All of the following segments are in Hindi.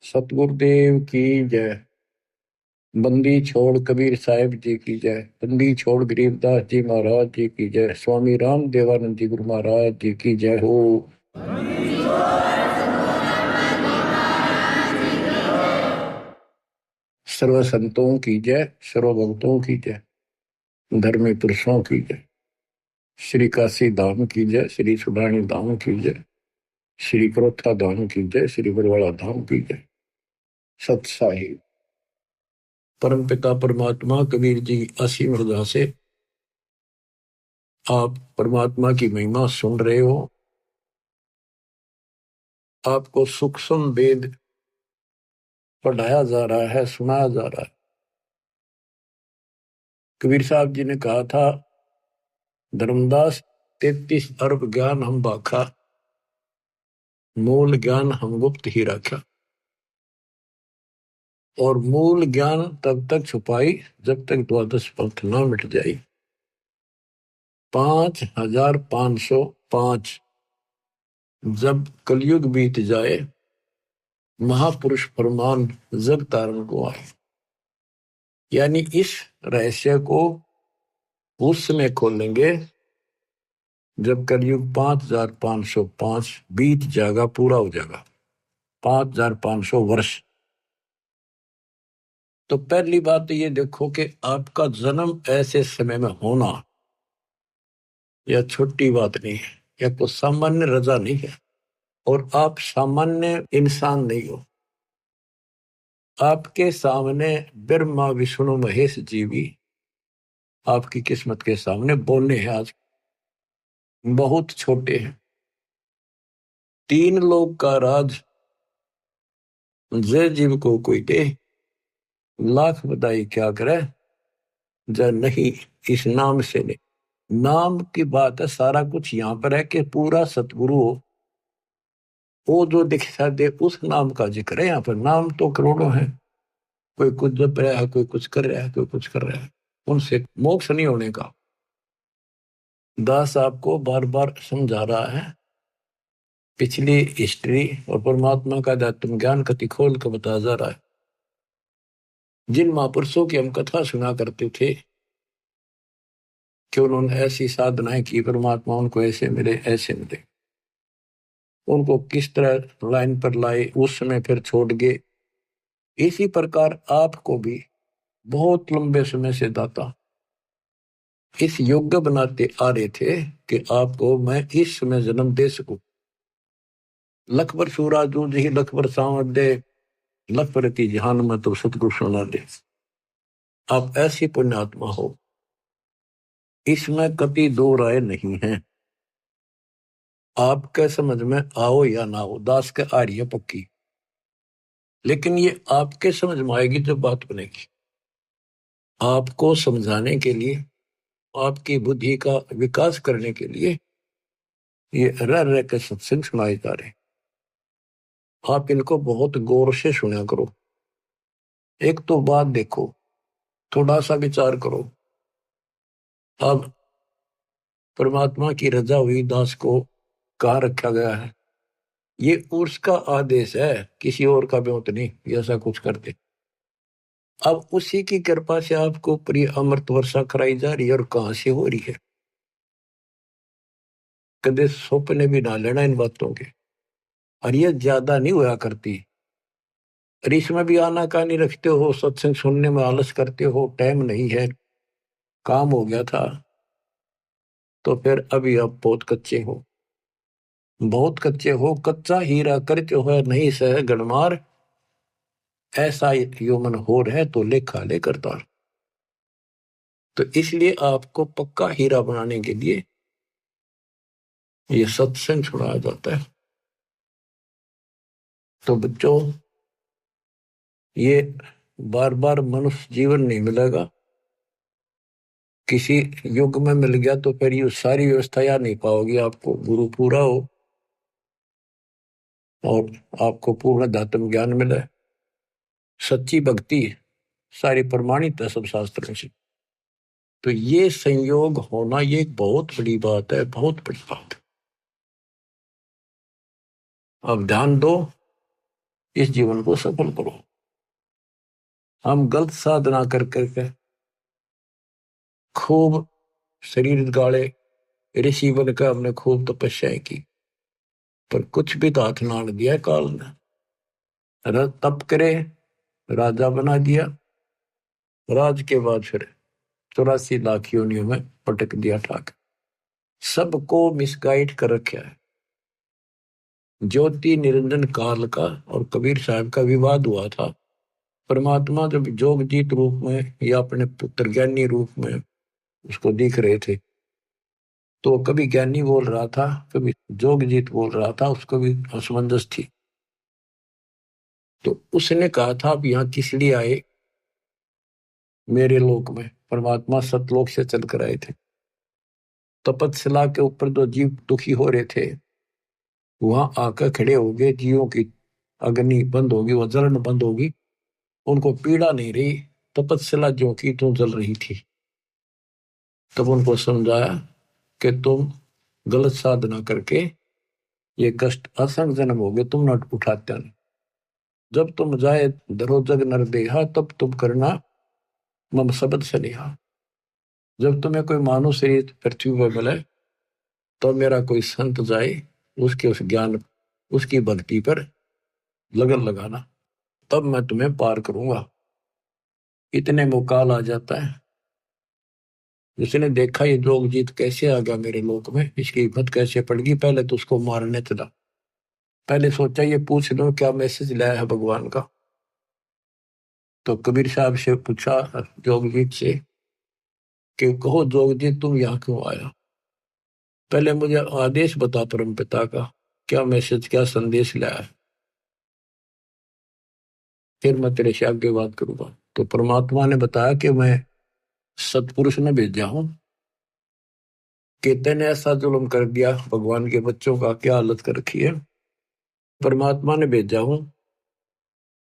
सतगुरुदेव की जय। बंदी छोड़ कबीर साहिब जी की जय। बंदी छोड़ गरीबदास जी महाराज जी की जय। स्वामी राम देवानंद जी गुरु महाराज जी की जय हो। सर्व संतों की जय, सर्व भक्तों की जय, धर्मी पुरुषों की जय। श्री काशी धाम की जय, श्री सुडानी धाम की जय, श्री क्रोथा धाम की जय, श्री बरवाड़ा धाम की जय। सत साहिब परम पिता परमात्मा कबीर जी असीम हृदय से आप परमात्मा की महिमा सुन रहे हो। आपको सूक्ष्म वेद पढ़ाया जा रहा है, सुनाया जा रहा है। कबीर साहब जी ने कहा था, धर्मदास 33 अरब ज्ञान हम बाखा, मूल ज्ञान हम गुप्त ही रखा। और मूल ज्ञान तब तक छुपाई जब तक द्वादश पंथ न मिट जाए। 5505 जब कलयुग बीत जाए, महापुरुष फरमान जग तारण को आए। यानी इस रहस्य को उस समय खोलेंगे जब कलयुग 5505 बीत जाएगा, पूरा हो जाएगा 5500 वर्ष। तो पहली बात ये देखो कि आपका जन्म ऐसे समय में होना यह छोटी बात नहीं है, यह कोई सामान्य रजा नहीं है। और आप सामान्य इंसान नहीं हो। आपके सामने ब्रह्मा विष्णु महेश जी भी आपकी किस्मत के सामने बोलने हैं। आज बहुत छोटे हैं। 3 लोग का राज जय जीव को कोई दे, लाख बधाई क्या करे जय नहीं इस नाम से नहीं। नाम की बात है, सारा कुछ यहाँ पर है कि पूरा सतगुरु हो, वो जो दिखा दे उस नाम का जिक्र है। यहाँ पर नाम तो करोड़ों हैं, कोई कुछ जप रहा है, कोई कुछ कर रहा है, कोई कुछ कर रहा है। उनसे मोक्ष नहीं होने का। दास आपको बार बार समझा रहा है पिछली हिस्ट्री और परमात्मा का आत्म ज्ञान कति खोल कर बता जा रहा है। जिन महापुरुषों की हम कथा सुना करते थे कि उन्होंने ऐसी साधनाएं की, परमात्मा उनको ऐसे मिले ऐसे मिले, उनको किस तरह लाइन पर लाए, उस समय फिर छोड़ गए। इसी प्रकार आपको भी बहुत लंबे समय से दाता इस योग्य बनाते आ रहे थे कि आपको मैं इस समय जन्म दे सकूं। लखबर सूराजू जी लखबर सांवत दे, लखपरती जहान में तो सतगुरु सुना दे। आप ऐसी पुण्यात्मा हो, इसमें कभी दो राय नहीं है। आपके समझ में आओ या ना हो, दास के आ रही है पक्की, लेकिन ये आपके समझ में आएगी जब बात बनेगी। आपको समझाने के लिए, आपकी बुद्धि का विकास करने के लिए ये रह रह के सत्संग सुनाए जा रहे। आप इनको बहुत गौर से सुना करो। एक तो बात देखो, थोड़ा सा विचार करो। अब परमात्मा की रजा हुई दास को कहाँ रखा गया है? ये उसका आदेश है, किसी और का ब्योत नहीं ऐसा कुछ करते। अब उसी की कृपा से आपको प्रिय अमृत वर्षा कराई जा रही है। और कहां से हो रही है? कदे सपने भी ना लेना इन बातों के। और ये ज्यादा नहीं हुआ करती। और इसमें भी आनाकानी रखते हो, सत्संग सुनने में आलस करते हो, टाइम नहीं है, काम हो गया था, तो फिर अभी आप बहुत कच्चे हो, बहुत कच्चे हो। कच्चा हीरा करते हो नहीं सह गणमार, ऐसा यौमन हो रहे तो लेखा ले करतार। तो इसलिए आपको पक्का हीरा बनाने के लिए ये सत्संग छुड़ाया जाता है। तो बच्चों, ये बार बार मनुष्य जीवन नहीं मिलेगा। किसी युग में मिल गया तो फिर ये सारी व्यवस्था याद नहीं पाओगी। आपको गुरु पूरा हो और आपको पूर्ण धात्म ज्ञान मिले, सच्ची भक्ति सारी प्रमाणित है सब शास्त्रों से। तो ये संयोग होना ये एक बहुत बड़ी बात है, बहुत बड़ी बात। अब ध्यान दो, इस जीवन को सफल करो। हम गलत साधना कर करके खूब शरीर गाड़े, ऋषि बनकर हमने खूब तपस्याएं की, पर कुछ भी तो हाथ ना दिया काल ने। तप करे, राजा बना दिया, राज के बाद फिर 84 लाख योनियों में पटक दिया ठाक। सबको मिसगाइड कर रखा है। ज्योति निरंजन काल का और कबीर साहब का विवाद हुआ था। परमात्मा जब जोगजीत रूप में या अपने पुत्र ज्ञानी रूप में उसको दिख रहे थे, तो कभी ज्ञानी बोल रहा था, कभी जोगजीत बोल रहा था, उसको भी असमंजस थी। तो उसने कहा था आप यहाँ किस लिए आए मेरे लोक में? परमात्मा सतलोक से चल कर आए थे। तपतशिला के ऊपर जो जीव दुखी हो रहे थे, वहां आकर खड़े हो गए। जीवों की अग्नि बंद होगी, वो जलन बंद होगी, उनको पीड़ा नहीं रही। तपतशिला जो की तो जल रही थी। तब उनको समझाया कि तुम गलत साधना करके ये कष्ट असंग जन्म हो गए, तुम न उठाते नहीं। जब तुम जाए धरो जग नर देहा, तब तुम करना मम शब्द सनेहा। जब तुम्हें कोई मानव शरीर पृथ्वी पर मिले, तो मेरा कोई संत जाए, उसके उस ज्ञान, उसकी भक्ति पर लगन लगाना, तब मैं तुम्हें पार करूंगा। इतने में काल आ जाता है। जिसने देखा ये जोगजीत कैसे आ गया मेरे लोक में, इसकी हिम्मत कैसे पड़ गई, पहले तो उसको मारने चला। पहले सोचा ये पूछ लो क्या मैसेज लाया है भगवान का। तो कबीर साहब से पूछा जोगजीत से कि कहो जोगजीत तुम यहाँ क्यों आया? पहले मुझे आदेश बता परम पिता का, क्या मैसेज, क्या संदेश लाया है, फिर मैं तेरे से आगे बात करूंगा। तो परमात्मा ने बताया कि मैं सतपुरुष ने भेजा हूं कि तेने ऐसा जुल्म कर दिया, भगवान के बच्चों का क्या हालत कर रखी है। परमात्मा ने भेजा हूं,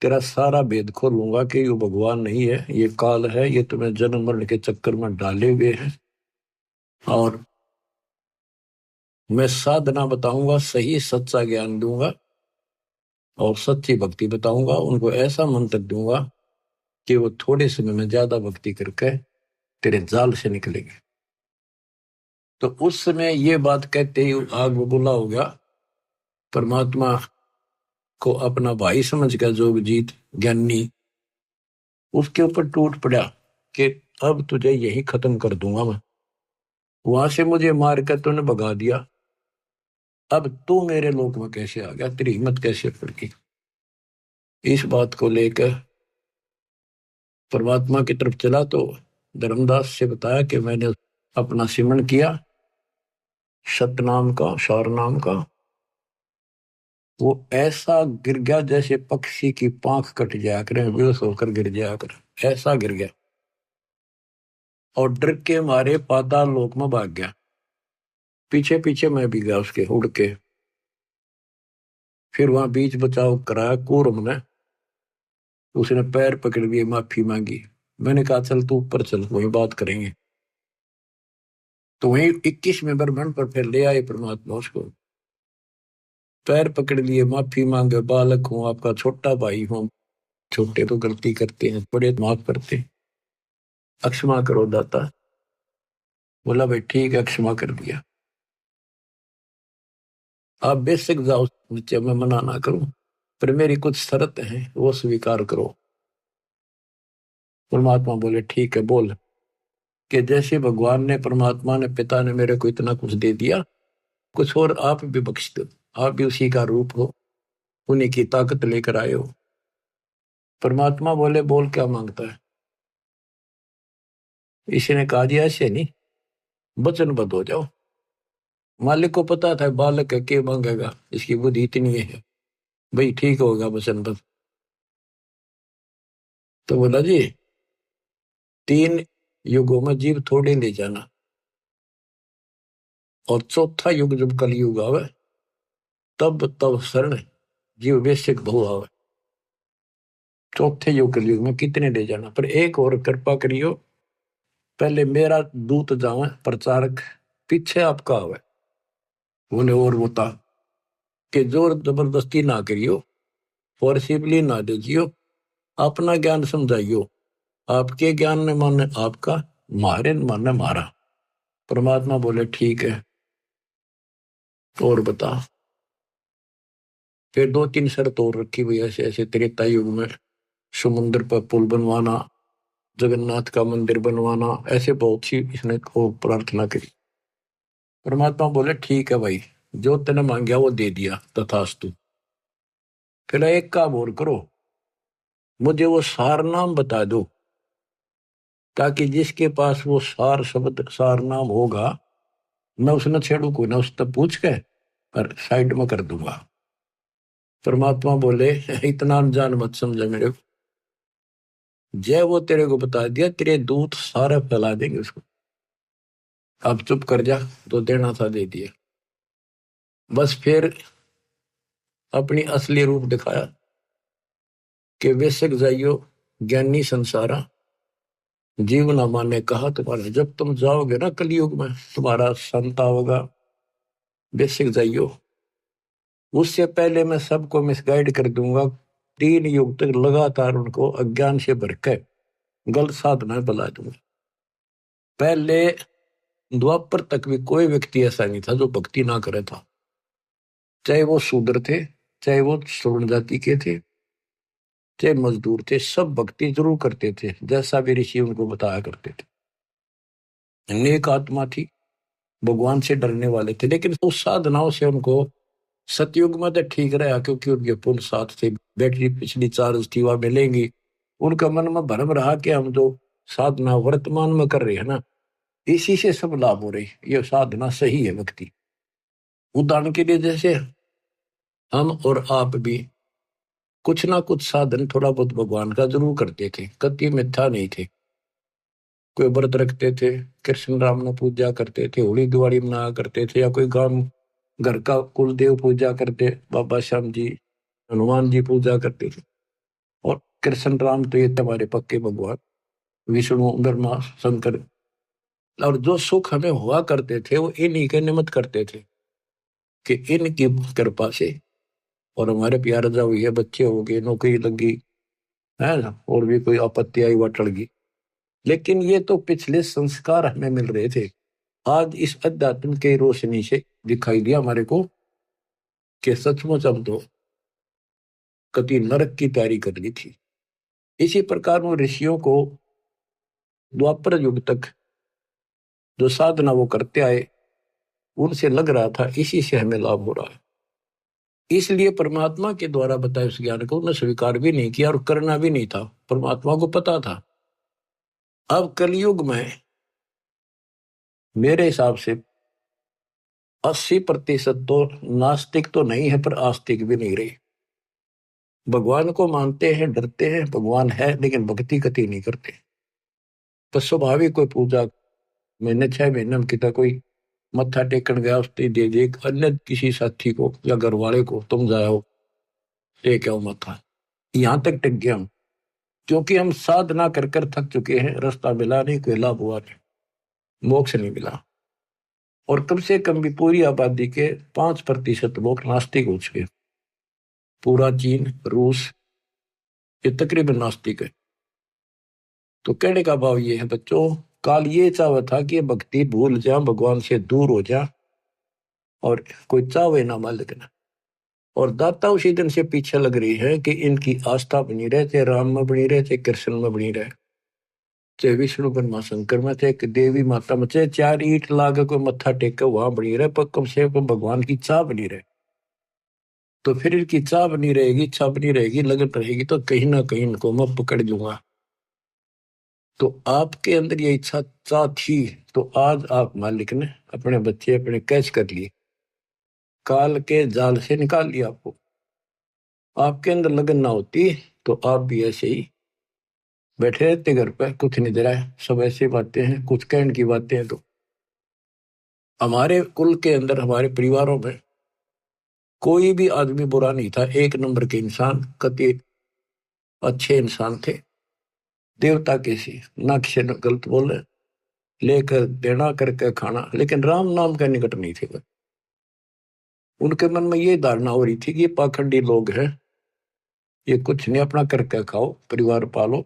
तेरा सारा भेद खोलूंगा कि ये भगवान नहीं है, ये काल है, ये तुम्हें जन्म मरण के चक्कर में डाले हुए है। और मैं साधना बताऊंगा, सही सच्चा ज्ञान दूंगा और सच्ची भक्ति बताऊंगा। उनको ऐसा मंत्र दूंगा कि वो थोड़े समय में ज्यादा भक्ति करके तेरे जाल से निकलेंगे। तो उस समय ये बात कहते ही आग बबूला हो गया। परमात्मा को अपना भाई समझ कर जोगजीत ज्ञानी उसके ऊपर टूट पड़ा कि अब तुझे यही खत्म कर दूंगा मैं। वहां से मुझे मार कर तूने भगा दिया, अब तू मेरे लोक में कैसे आ गया, तेरी हिम्मत कैसे पड़ गई? इस बात को लेकर परमात्मा की तरफ चला तो धर्मदास से बताया कि मैंने अपना सिमरण किया सतनाम का, शार नाम का। वो ऐसा गिर गया जैसे पक्षी की पांख कट जाया करे, बेहोश होकर गिर जाया करे, ऐसा गिर गया। और डर के मारे पाताल लोक में भाग गया। पीछे पीछे मैं भी गया उसके उड़ के। फिर वहां बीच बचाव कराया कूर्म ने, उसने पैर पकड़ लिए, माफी मांगी। मैंने कहा चल तू ऊपर चल, वही बात करेंगे। तो वही 21वें ब्रह्मांड पर फिर ले आए परमात्मा उसको। पैर पकड़ लिए, माफी मांगे, बालक हूं, आपका छोटा भाई हूं, छोटे तो गलती करते हैं, बड़े माफ करते हैं, अक्षमा करो दाता। बोला भाई ठीक है, क्षमा कर दिया। आप बेशक जाओ नीचे, मैं मना ना करूं, पर मेरी कुछ शर्त है, वो स्वीकार करो। परमात्मा बोले ठीक है बोल। कि जैसे भगवान ने, परमात्मा ने, पिता ने मेरे को इतना कुछ दे दिया, कुछ और आप भी बख्श दो। आप भी उसी का रूप हो, उन्हीं की ताकत लेकर आए हो। परमात्मा बोले बोल क्या मांगता है? इसी ने कहा दिया ऐसे नहीं, वचनबद्ध हो जाओ। मालिक को पता था बालक है, क्या मांगेगा, इसकी बुद्धि इतनी है, भाई ठीक होगा वचनबद्ध। तो बोला जी 3 युगों में जीव थोड़े ले जाना, और चौथा युग जब कलयुग आवे, तब तब शरण जीव बेशक बहु आवे। चौथे युग कलयुग में कितने ले जाना, पर एक और कृपा करियो, पहले मेरा दूत जावे प्रचारक, पीछे आपका आवे। बोले और बता कि जोर जबरदस्ती ना करियो, फोर्सिबली ना दीजियो, अपना ज्ञान समझाइयो। आपके ज्ञान ने माने आपका, मारे ने माने मारा। परमात्मा बोले ठीक है, और बता। फिर 2-3 शर्त और रखी हुई, ऐसे ऐसे त्रेता युग में समुद्र पर पुल बनवाना, जगन्नाथ का मंदिर बनवाना, ऐसे बहुत सी इसने को प्रार्थना करी। परमात्मा बोले ठीक है भाई, जो तेने मांगया वो दे दिया, तथास्तु। फिर एक काम और करो, मुझे वो सार नाम बता दो, ताकि जिसके पास वो सार शब्द सार नाम होगा, मैं उसने छेड़ू को ना, उससे पूछ के पर साइड में कर दूंगा। परमात्मा बोले इतना अनजान मत समझे मेरे को, जय वो तेरे को बता दिया, तेरे दूत सारे फैला देंगे उसको। अब चुप कर जा, तो देना था दे दिया। बस फिर अपनी असली रूप दिखाया कि बेशक जाइयो ज्ञानी संसारा, जीवनामा ने कहा तुम्हारा, जब तुम जाओगे ना कलयुग में, तुम्हारा संत होगा, बेशक जाइयो। उससे पहले मैं सबको मिसगाइड कर दूंगा, 3 युग तक लगातार उनको अज्ञान से भर के गलत साधना बला दूंगा। पहले द्वापर तक भी कोई व्यक्ति ऐसा नहीं था जो भक्ति ना करे था, चाहे वो शूद्र थे, चाहे वो श्रवण जाति के थे, चाहे मजदूर थे, सब भक्ति जरूर करते थे, जैसा भी ऋषि उनको बताया करते थे। नेक आत्मा थी, भगवान से डरने वाले थे, लेकिन उस साधनाओं से उनको सतयुग में तो ठीक रहा, क्योंकि उनके पुल साथ थे, बैटरी पिछली चार्ज थी, वह मिलेंगी। उनका मन में भ्रम रहा कि हम जो साधना वर्तमान में कर रहे हैं ना, इसी से सब लाभ हो रही, ये साधना सही है भक्ति। उदाहरण के लिए जैसे हम और आप भी कुछ ना कुछ साधन थोड़ा बहुत भगवान का जरूर करते थे, कति मिथ्या नहीं थे। कोई व्रत रखते थे, कृष्ण राम ने पूजा करते थे, होली दिवाली मनाया करते थे, या कोई गांव घर का कुल देव पूजा करते, बाबा श्याम जी, हनुमान जी पूजा करते थे। और कृष्ण राम तो ये हमारे पक्के भगवान, विष्णु ब्रह्मा शंकर। और जो सुख हमें हुआ करते थे वो इन्हीं के निमित्त करते थे, कि इनकी कृपा से, और हमारे प्यार जा हुई है, बच्चे हो गए, नौकरी लगी है ना, और भी कोई आपत्ति आई वह टल गई। लेकिन ये तो पिछले संस्कार हमें मिल रहे थे। आज इस अध्यात्म के रोशनी से दिखाई दिया हमारे को कि सचमुच हम तो कति नरक की तैयारी कर ली थी। इसी प्रकार वो ऋषियों को द्वापर युग तक जो साधना वो करते आए, उनसे लग रहा था इसी से हमें लाभ हो रहा है, इसलिए परमात्मा के द्वारा बताए उस ज्ञान को उन्हें स्वीकार भी नहीं किया और करना भी नहीं था। परमात्मा को पता था अब कलयुग में मेरे हिसाब से 80% तो नास्तिक तो नहीं है, पर आस्तिक भी नहीं रही। भगवान को मानते हैं, डरते हैं, भगवान है, लेकिन भक्ति कति नहीं करते। तो स्वाभाविक कोई पूजा महीने 6 महीने में कितना कोई मत्था टेकन गया, उसने दे दे अन्य किसी साथी को या घर वाले को, तुम जाओ टेक आओ मत्था, यहां तक टिक गया हम, क्योंकि हम साधना कर कर थक चुके हैं, रास्ता मिला नहीं, कोई लाभ हुआ नहीं, मोक्ष नहीं मिला। और कम से कम भी पूरी आबादी के 5% लोग नास्तिक हो चुके। पूरा चीन, रूस, ये तकरीबन नास्तिक है। तो कहने का भाव ये है बच्चों, काल ये चाहता था कि भक्ति भूल जा, भगवान से दूर हो जा, और कोई चावे ना मालिक ना। और दाता उसी दिन से पीछे लग रही है कि इनकी आस्था बनी रहे, चाहे राम में बनी रहे, चाहे कृष्ण में बनी रहे, चाहे विष्णु ब्रह्मा शंकर में, चाहे देवी माता में, चाहे 4 ईंट लाग कोई मत्था टेक के वहां बनी रहे, पर कम से कम भगवान की चाह बनी रहे। तो फिर इनकी चाह बनी रहेगी, इच्छा बनी रहेगी, लगन रहेगी, तो कहीं ना कहीं इनको मैं पकड़ लूंगा। तो आपके अंदर ये इच्छा चाह थी, तो आज आप मालिक ने अपने बच्चे अपने कैच कर लिए, काल के जाल से निकाल लिया आपको। आपके अंदर लगन ना होती तो आप भी ऐसे ही बैठे रहते घर पे, कुछ नहीं दे रहा है, सब ऐसी बातें हैं, कुछ कहने की बातें हैं। तो हमारे कुल के अंदर, हमारे परिवारों में कोई भी आदमी बुरा नहीं था, 1 नंबर के इंसान, कति अच्छे इंसान थे, देवता के सी, ना किसी ने गलत बोले, लेकर देना करके खाना, लेकिन राम नाम का निकट नहीं थे। उनके मन में ये धारणा हो रही थी कि ये पाखंडी लोग हैं, ये कुछ नहीं, अपना करके खाओ, परिवार पालो,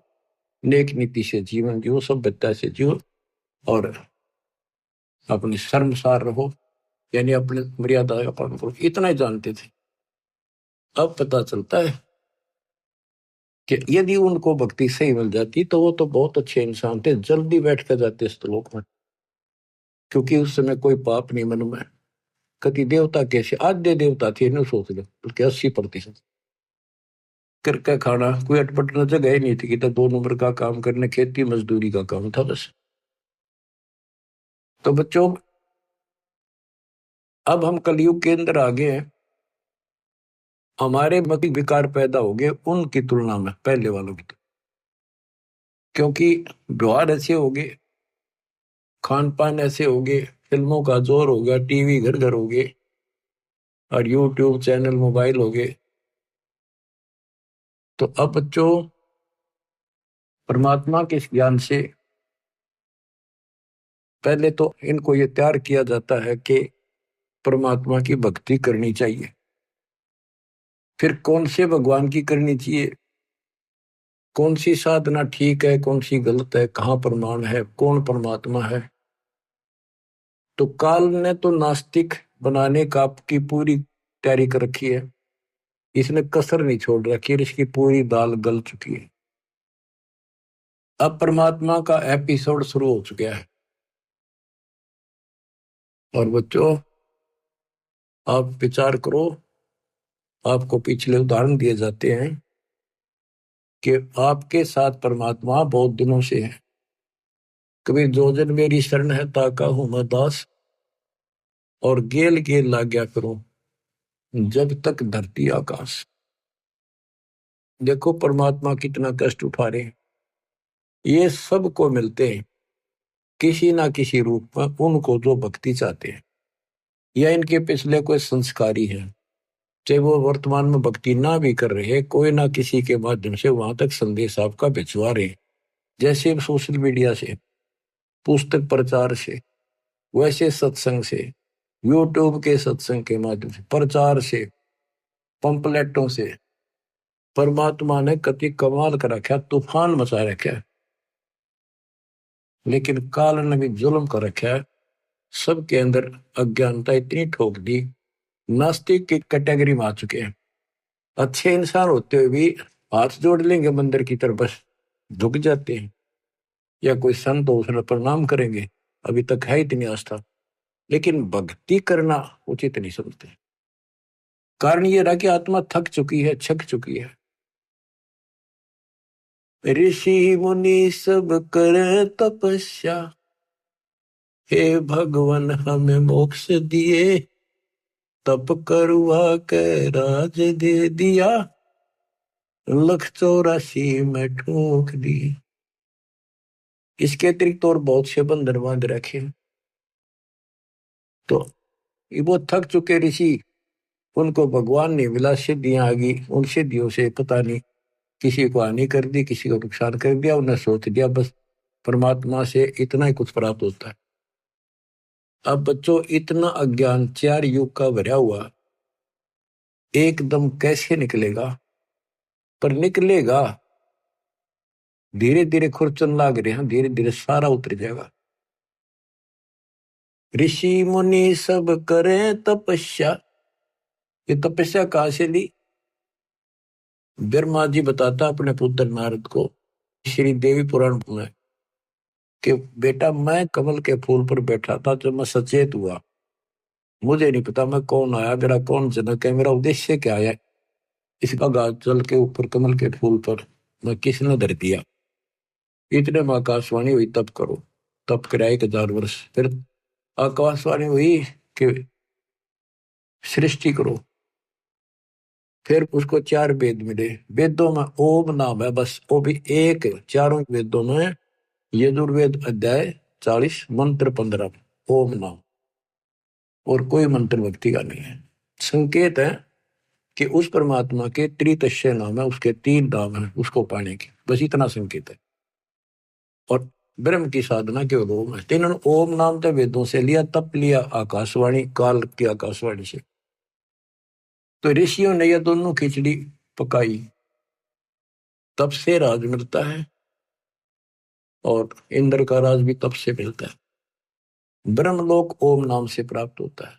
नेक नीति से जीवन जियो, सभ्यता से जियो, और अपने शर्मसार रहो, यानी अपने मर्यादा का पालन करो। इतना ही जानते थे। अब पता चलता है कि यदि उनको भक्ति सही मिल जाती तो वो तो बहुत अच्छे इंसान थे, जल्दी बैठ कर जाते इस लोक में, क्योंकि उस समय कोई पाप नहीं मन में। कति देवता कैसे आद्य देवता थे, इन्हें सोच लो, बल्कि 80% करके खाना, कोई अटपट न जगह ही नहीं थी कि तो 2 नंबर का काम करने, खेती मजदूरी का काम था बस। तो बच्चों, अब हम कलयुग के अंदर आ गए हैं। हमारे मत विकार पैदा हो गए उनकी तुलना में, पहले वालों की, क्योंकि व्यवहार ऐसे हो गए, खान पान ऐसे हो गए, फिल्मों का जोर हो गया, टीवी घर घर हो गए, और यूट्यूब चैनल मोबाइल हो गए। तो अब बच्चों, परमात्मा के इस ज्ञान से पहले तो इनको ये तैयार किया जाता है कि परमात्मा की भक्ति करनी चाहिए। फिर कौन से भगवान की करनी चाहिए, कौन सी साधना ठीक है, कौन सी गलत है, कहाँ प्रमाण है, कौन परमात्मा है। तो काल ने तो नास्तिक बनाने का आपकी पूरी तैयारी कर रखी है। इसने कसर नहीं छोड़ रखी, इसकी पूरी दाल गल चुकी है। अब परमात्मा का एपिसोड शुरू हो चुका है। और बच्चों, आप विचार करो, आपको पिछले उदाहरण दिए जाते हैं कि आपके साथ परमात्मा बहुत दिनों से है। कभी जो जन मेरी शरण है ताका हूं मैं दास, और गेल गेल लाग्या करूं जब तक धरती आकाश। देखो परमात्मा कितना कष्ट उठा रहे हैं। ये सबको मिलते हैं किसी ना किसी रूप में, उनको जो भक्ति चाहते हैं, या इनके पिछले कोई संस्कारी है, चाहे वो वर्तमान में भक्ति ना भी कर रहे हैं, कोई ना किसी के माध्यम से वहां तक संदेश आपका भिजवा रहे हैं। जैसे सोशल मीडिया से, पुस्तक प्रचार से, वैसे सत्संग से, यूट्यूब के सत्संग के माध्यम से, प्रचार से, पंपलेटों से, परमात्मा ने कति कमाल कर रखा, तूफान मचा रखा है। लेकिन काल ने भी जुल्म कर रखा है, सबके अंदर अज्ञानता इतनी ठोक दी, नास्तिक की कैटेगरी में आ चुके हैं। अच्छे इंसान होते हुए भी हाथ जोड़ लेंगे मंदिर की तरफ, बस झुक जाते हैं, या कोई संत हो उसने प्रणाम करेंगे, अभी तक है इतनी आस्था, लेकिन भक्ति करना उचित नहीं समझते। कारण ये रहा कि आत्मा थक चुकी है, छक चुकी है। ऋषि मुनि सब करे तपस्या, हे भगवान हमें मोक्ष दिए, तप करवा के राज दे दिया, 184 में ठोक दी। इसके अतिरिक्त और बहुत से बंधन बांध रखे। तो वो थक चुके ऋषि, उनको भगवान ने मिला, सिद्धियां आ गई, उन सिद्धियों से पता नहीं किसी को हानि कर दी, किसी को नुकसान कर दिया, उन्हें सोच दिया बस परमात्मा से इतना ही कुछ प्राप्त होता है। अब बच्चों, इतना अज्ञान 4 युग का भरा हुआ एकदम कैसे निकलेगा? पर निकलेगा, धीरे धीरे खुरचन लाग रहे हैं, धीरे धीरे सारा उतर जाएगा। ऋषि मुनि सब करे तपस्या, ये तपस्या कहां से ली? ब्रह्मा जी बताता अपने पुत्र नारद को श्री देवी पुराण में कि बेटा, मैं कमल के फूल पर बैठा था जब मैं सचेत हुआ, मुझे नहीं पता मैं कौन आया, मेरा कौन जनक है, मेरा उद्देश्य क्या है, इसका गाज जल के ऊपर कमल के फूल पर मैं किसने धर दिया। इतने में आकाशवाणी हुई, तप करो। तप कराए 1000 वर्ष, फिर आकाशवाणी हुई कि सृष्टि करो। फिर उसको 4 वेद मिले, वेदों में ओम नाम है बस, वो भी एक, चारों वेदों में यजुर्वेद अध्याय 40 मंत्र 15, ओम नाम, और कोई मंत्र भक्ति का नहीं है। संकेत है कि उस परमात्मा के त्रितस्य नाम है, उसके 3 नाम है उसको पाने के, बस इतना संकेत है। और ब्रह्म की साधना केवल ओम है। इन्होंने ओम नाम तो वेदों से लिया, तप लिया आकाशवाणी, काल की आकाशवाणी से। तो ऋषियों ने यह दोनों खिचड़ी पकाई, तप से राज मिलता है, और इंद्र का राज भी तप से मिलता है। ब्रह्मलोक ओम नाम से प्राप्त होता है।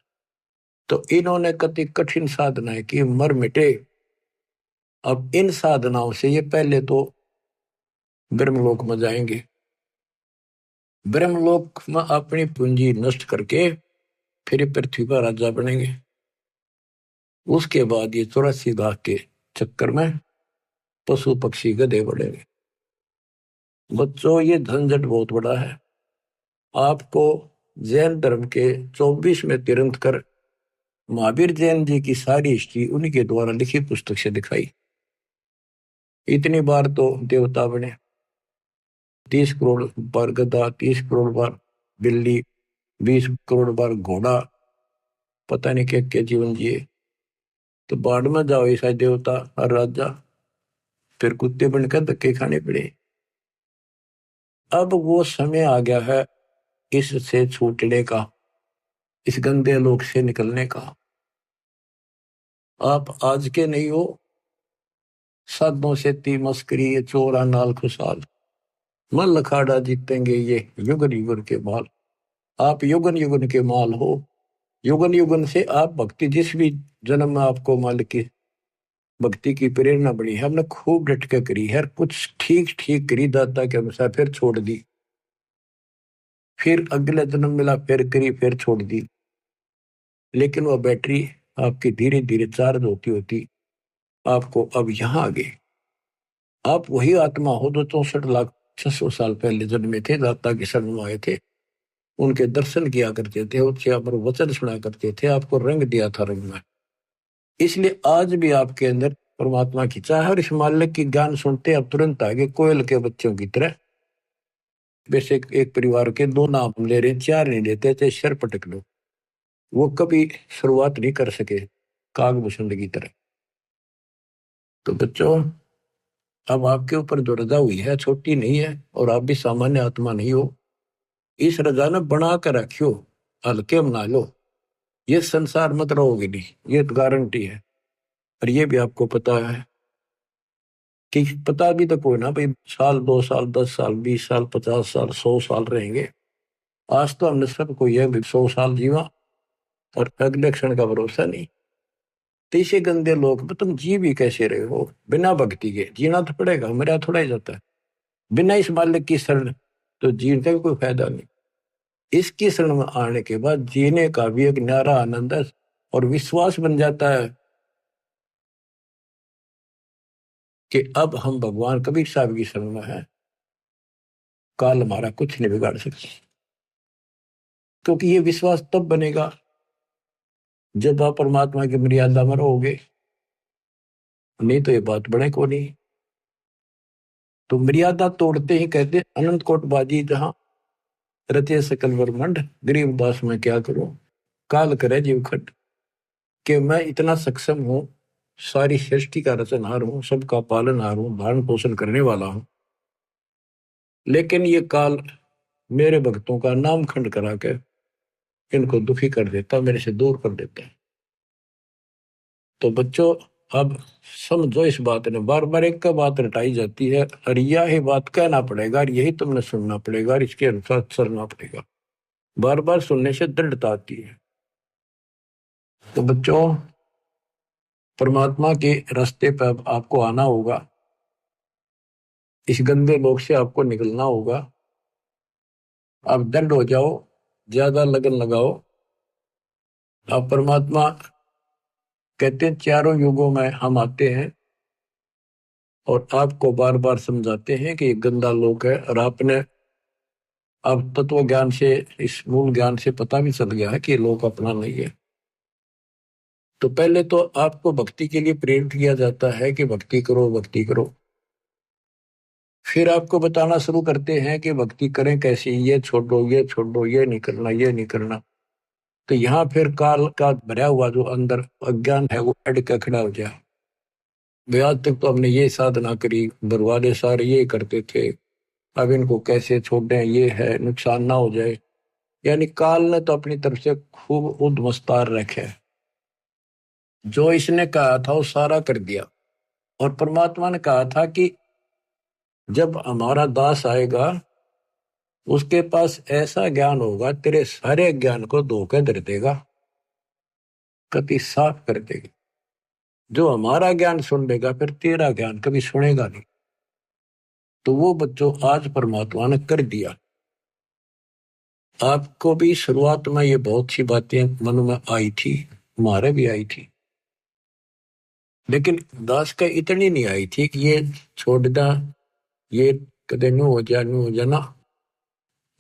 तो इन्होंने कति कठिन साधनाएं की, मर मिटे। अब इन साधनाओं से ये पहले तो ब्रह्मलोक में जाएंगे, ब्रह्मलोक में अपनी पूंजी नष्ट करके फिर पृथ्वी पर राजा बनेंगे। उसके बाद ये 84 लाख के चक्कर में पशु पक्षी गधे बढ़ेंगे। बच्चों, ये झंझट बहुत बड़ा है। आपको जैन धर्म के 24 में तीर्थंकर महावीर जैन जी की सारी हिस्ट्री उन्हीं द्वारा लिखी पुस्तक से दिखाई। इतनी बार तो देवता बने, 30 करोड़ बार गधा, 30 करोड़ बार बिल्ली, 20 करोड़ बार घोड़ा, पता नहीं क्या क्या जीवन जिए। तो बाढ़ में जाओ ऐसा देवता और राजा, फिर कुत्ते बनकर धक्के खाने पड़े। अब वो समय आ गया है इससे छूटने का, इस गंदे लोक से निकलने का। आप आज के नहीं हो, साधों से ती मस्करी, ये चोरा नाल खुशहाल, मन लखाड़ा जीतेंगे ये युगन युगन के माल। आप युगन युगन के माल हो। युगन युगन से आप भक्ति, जिस भी जन्म में आपको मालिक की भक्ति की प्रेरणा बनी है, हमने खूब डट के करी है, कुछ ठीक ठीक करी दाता के अनुसार, फिर छोड़ दी, फिर अगले जन्म मिला, फिर करी, फिर छोड़ दी। लेकिन वह बैटरी आपकी धीरे धीरे चार्ज होती होती आपको अब यहां आ गई। आप वही आत्मा हो जो 64,600 साल पहले जन्मे थे, दाता के शरण में आए थे, उनके दर्शन किया करते थे, उनसे अमर वचन सुना करते थे, आपको रंग दिया था रंग में। इसलिए आज भी आपके अंदर परमात्मा की चाह है। और इस मालिक की ज्ञान सुनते अब तुरंत आगे कोयल के बच्चों की तरह। वैसे एक परिवार के 2 नाम ले रहे, 4 नहीं लेते, चाहे सर पटक लो, वो कभी शुरुआत नहीं कर सके कागभूषण की तरह। तो बच्चों, अब आपके ऊपर जो रजा हुई है छोटी नहीं है, और आप भी सामान्य आत्मा नहीं हो। इस रजा ने बना कर रखियो, हल्के बना लो। ये संसार मत रहोगे नहीं, ये तो गारंटी है। और ये भी आपको पता है कि पता भी तो कोई ना भाई, साल 2 साल 10 साल 20 साल 50 साल 100 साल रहेंगे। आज तो हमने सबको यह भी 100 साल जीवा, और अगले क्षण का भरोसा नहीं। तीसरे गंदे लोग में तुम जी भी कैसे रहे हो बिना भक्ति के? जीना तो पड़ेगा, मेरा थोड़ा ही जाता है बिना इस मालिक की शरण, तो जीने का भी कोई फायदा नहीं। इसकी शरण में आने के बाद जीने का भी एक न्यारा आनंद है, और विश्वास बन जाता है कि अब हम भगवान कबीर साहब की शरण में है, काल हमारा कुछ नहीं बिगाड़ सकता। क्योंकि ये विश्वास तब बनेगा जब आप परमात्मा की मर्यादा में रहोगे, नहीं तो ये बात बने को नहीं। तो मर्यादा तोड़ते ही कहते अनंत कोट बाजी जहां रचे सकल ब्रह्मंड, गरीब दास में क्या करूं, काल करे जीव खट। कि मैं इतना सक्षम हूं, सारी सृष्टि का रचनहार हूं, सबका पालनहार हूं, धारण पोषण करने वाला हूं, लेकिन ये काल मेरे भक्तों का नाम खंड करा के इनको दुखी कर देता, मेरे से दूर कर देता है। तो बच्चों, अब समझो इस बात ने, बार बार एक का बात रटाई जाती है, और यही बात कहना पड़ेगा, और यही तुमने सुनना पड़ेगा, और इसके अनुसार चलना पड़ेगा। बार बार सुनने से दृढ़ता आती है। तो बच्चों, परमात्मा के रास्ते पर आपको आना होगा, इस गंदे लोक से आपको निकलना होगा। आप दंड हो जाओ, ज्यादा लगन लगाओ। आप परमात्मा कहते हैं 4 युगों में हम आते हैं, और आपको बार बार समझाते हैं कि ये गंदा लोक है। और आपने अब तत्व ज्ञान से, इस मूल ज्ञान से पता भी चल गया है कि ये लोक अपना नहीं है। तो पहले तो आपको भक्ति के लिए प्रेरित किया जाता है कि भक्ति करो, भक्ति करो। फिर आपको बताना शुरू करते हैं कि भक्ति करें कैसी, ये छोड़ो, ये छोड़ो, ये नहीं करना, ये नहीं करना। तो यहाँ फिर काल का भरा हुआ जो अंदर अज्ञान है वो अड़ के खड़ा हो जाए। आज तक तो हमने ये साधना करी, बरवाले सारे ये करते थे, अब इनको कैसे छोड़ दें, ये है नुकसान ना हो जाए। यानी काल ने तो अपनी तरफ से खूब उद्मस्तार रखे, जो इसने कहा था वो सारा कर दिया। और परमात्मा ने कहा था कि जब हमारा दास आएगा उसके पास ऐसा ज्ञान होगा तेरे सारे ज्ञान को धोखे धर देगा, कभी साफ कर देगा। जो हमारा ज्ञान सुन लेगा फिर तेरा ज्ञान कभी सुनेगा नहीं। तो वो बच्चों आज परमात्मा ने कर दिया। आपको भी शुरुआत में ये बहुत सी बातें मन में आई थी, हमारे भी आई थी, लेकिन दास का इतनी नहीं आई थी कि ये छोड़ दा, ये कदे नू हो जा ना।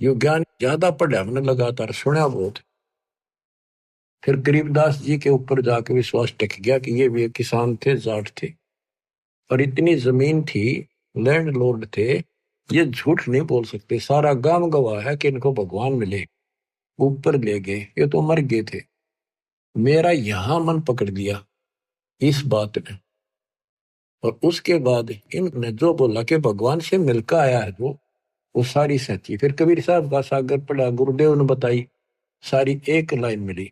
यो ज्ञान ज्यादा पढ़ा हमने, लगातार सुना बहुत। फिर गरीबदास जी के ऊपर जाके विश्वास टिक गया कि ये भी किसान थे, जाट थे, और इतनी जमीन थी, लैंड लॉर्ड थे, ये झूठ नहीं बोल सकते। सारा गांव गवाह है कि इनको भगवान मिले, ऊपर ले गए, ये तो मर गए थे। मेरा यहां मन पकड़ दिया इस बात ने, और उसके बाद इनने जो बोला कि भगवान से मिलकर आया है वो सारी सच्ची। फिर कबीर साहब का सागर पढ़ा, गुरुदेव ने बताई, सारी एक लाइन मिली।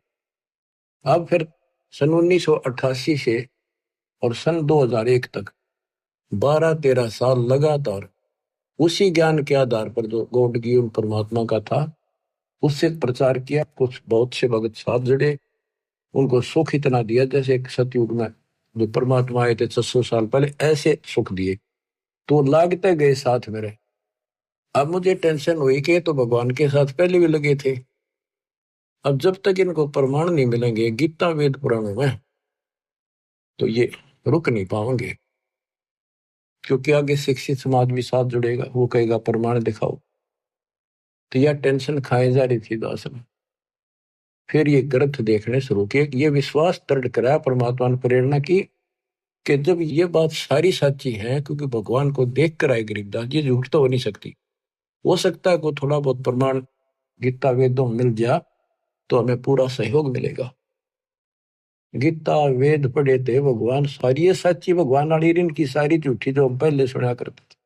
अब फिर सन 1988 से और सन 2001 तक 12-13 साल लगातार उसी ज्ञान के आधार पर जो गॉड की परमात्मा का था उससे प्रचार किया। कुछ बहुत से भगत साहब जुड़े, उनको सुख इतना दिया जैसे एक सतयुग में जो परमात्मा आए थे 600 साल पहले, ऐसे सुख दिए। तो लागते गए साथ मेरे। अब मुझे टेंशन हुई कि तो भगवान के साथ पहले भी लगे थे, अब जब तक इनको प्रमाण नहीं मिलेंगे गीता वेद पुराणों में तो ये रुक नहीं पाएंगे। क्योंकि आगे शिक्षित समाज भी साथ जुड़ेगा, वो कहेगा प्रमाण दिखाओ। तो यह टेंशन खाए जा रही थी दास में। फिर ये ग्रंथ देखने शुरू किए, ये विश्वास दृढ़ कराया परमात्मा ने प्रेरणा की कि जब ये बात सारी सच्ची है, क्योंकि भगवान को देख कर आए गरीबदास, ये झूठ तो हो नहीं सकती। हो सकता है को थोड़ा बहुत प्रमाण गीता वेदों मिल गया तो हमें पूरा सहयोग मिलेगा। गीता वेद पढ़े थे भगवान सारी ये सच्ची भगवान वाली, इनकी सारी झूठी जो हम पहले सुना करते थे।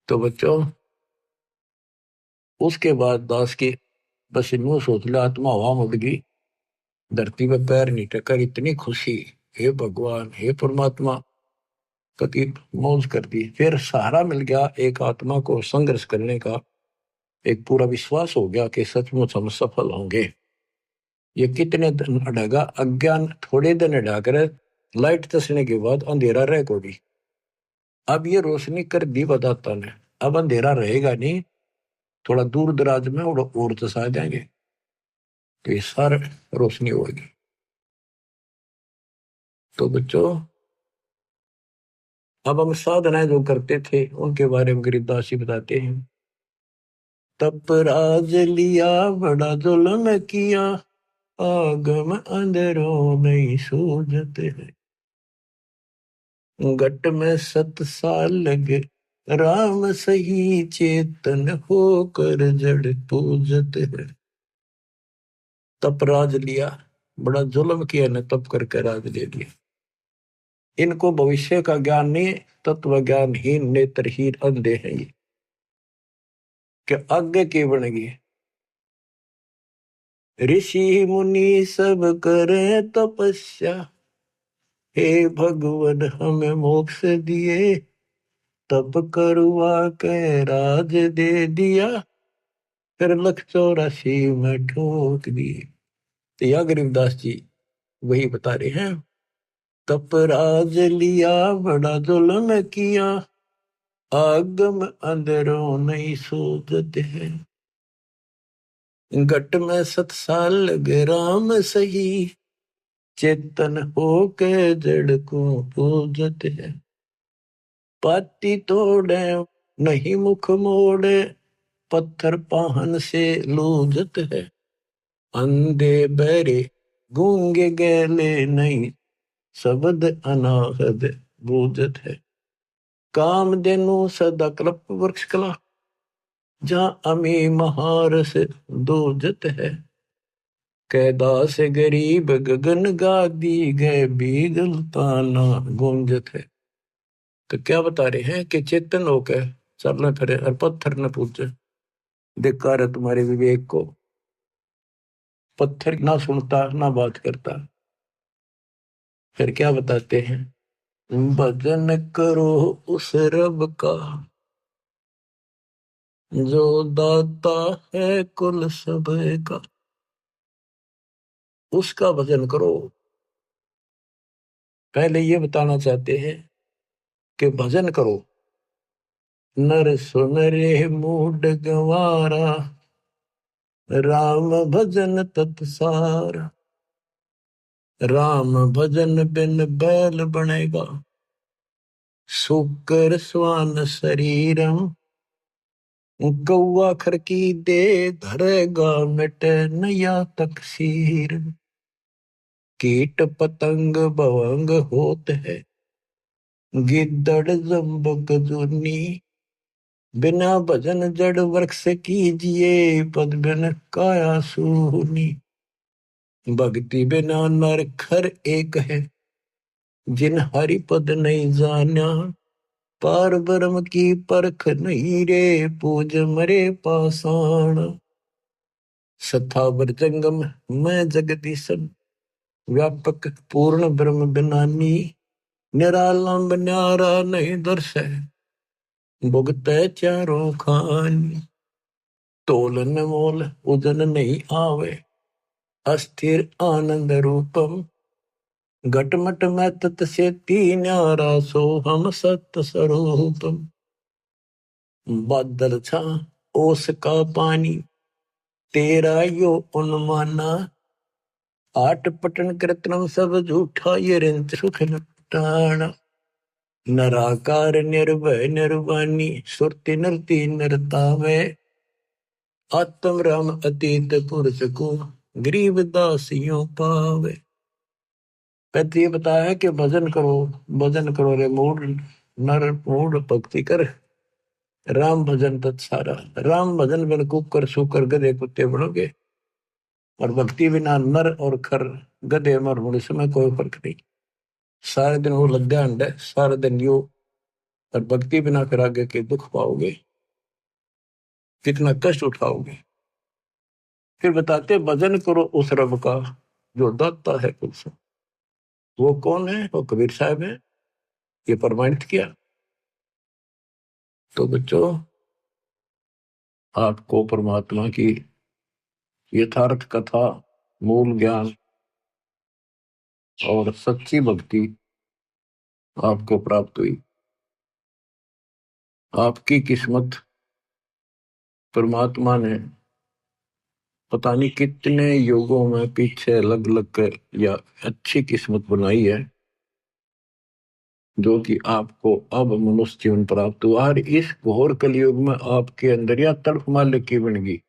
तो बच्चों उसके बाद दास की बस इन सोच लिया, आत्मा हवा मुड़ गई, धरती पे पैर नहीं टकर, इतनी खुशी, हे भगवान हे परमात्मा, कति मौज कर दी। फिर सहारा मिल गया एक आत्मा को संघर्ष करने का, एक पूरा विश्वास हो गया कि सचमुच हम सफल होंगे। ये कितने दिन अड़ेगा, अज्ञान थोड़े दिन अड़ा कर लाइट तसने के बाद अंधेरा रह कोड़ी। अब ये रोशनी कर दी बताता ने, अब अंधेरा रहेगा नहीं, थोड़ा दूर दराज में और तसा देंगे तो ये सारा रोशनी होगी। तो बच्चों अब हम साधनाएं जो करते थे उनके बारे में गरीबदास जी बताते हैं। तप राज लिया बड़ा जुल्म किया, आगम अंदरों नहीं सूझते हैं, घट में 7 साल लगे राम सही, चेतन होकर जड़ पूजते हैं। तप राज लिया, बड़ा जुल्म किया ने, तप करके राज ले लिया। इनको भविष्य का ज्ञान नहीं, तत्व ज्ञानहीन नेत्रहीन अंधे हैं ये, कि आगे की बनेगी। ऋषि मुनि सब करे तपस्या, हे भगवान हमें मोक्ष दिए, तप करवा के राज दे दिया, फिर 184 में ठोक दिए। तो यह गरीबदास जी वही बता रहे हैं, तप राज लिया बड़ा जुल्म किया, आगम अंदरों नहीं सूझते हैं, घट में 7 साल लगे राम सही, चेतन होके जड़ को पूजते हैं। पाती तोड़े नहीं मुख मोड़े, पत्थर पाहन से लूजत है, अंधे बहरे गूंगे गैले नहीं, शब्द अनाहद बूझत है। कामधेनु सदा कल्प वृक्ष कला, जहां अमी महारस दूजत है, कैदास गरीब गगन गादी गए बीगल ताना गूंजत है। तो क्या बता रहे हैं कि चेतन होकर चलने फिरे और पत्थर न पूछे, धिक्कार है तुम्हारे विवेक को। पत्थर ना सुनता ना बात करता। फिर क्या बताते हैं, भजन करो उस रब का जो दाता है कुल सब का। उसका भजन करो। पहले ये बताना चाहते हैं कि भजन करो। नर सुन रे मूड गंवारा, राम भजन तत्सार। राम भजन बिन बैल बनेगा, सुकर स्वान शरीरम। कौआ खरकी दे धरेगा, मिटे नया तकसीर। कीट पतंग भवंग होत है, गिद्दड़ जम्बक जुनी। बिना भजन जड़ वृक्ष कीजिए, पद बिन काया सूनी। भक्ति बिना नर खर एक है, जिन हरि पद नहीं जाना। पार ब्रह्म की परख नहीं रे, पूज मरे पाषाण। सथावर जंगम मैं जगदीशन, व्यापक पूर्ण ब्रह्म बिनानी। निरालंब न्यारा नहीं दर्श है, भुगत चारों खानी। तोलन मोल उदन नहीं आवे, अस्थिर आनंद रूपम। घटमट में तत से न्यारा, सो हम सत्य स्वरूपम। बादल छा ओस का पानी, तेरा यो उन्माना। आठ पटन कृत्रिम सब झूठा, ये रिंच सुख लटाना। नराकार निर्भय निर्वाणी, सुरति नरती नरतावे। आत्म राम अतीत पुरुष को, गरीब दासियों पावे। पहले ये बताया कि भजन करो। भजन करो रे मूड नर, मूड भक्ति कर। राम भजन तत्सारा। राम भजन बिन कुकर सुकर गधे कुत्ते बनोगे, और भक्ति बिना नर और खर गधे मर होने में कोई फर्क नहीं। सारे दिन वो लद्दा अंडे, सारे दिन यो। और भक्ति बिना फिर आगे के दुख पाओगे, कितना कष्ट उठाओगे। फिर बताते भजन करो उस रब का जो दाता है कुल सब। वो कौन है? वो कबीर साहब है, ये प्रमाणित किया। तो बच्चों, आपको परमात्मा की यथार्थ कथा, मूल ज्ञान और सच्ची भक्ति आपको प्राप्त हुई। आपकी किस्मत परमात्मा ने पता नहीं कितने युगों में पीछे अलग अलग कर या अच्छी किस्मत बनाई है, जो कि आपको अब मनुष्य जीवन प्राप्त हुआ। और इस घोर कलयुग में आपके अंदर या तड़फ मालिक की बन गई।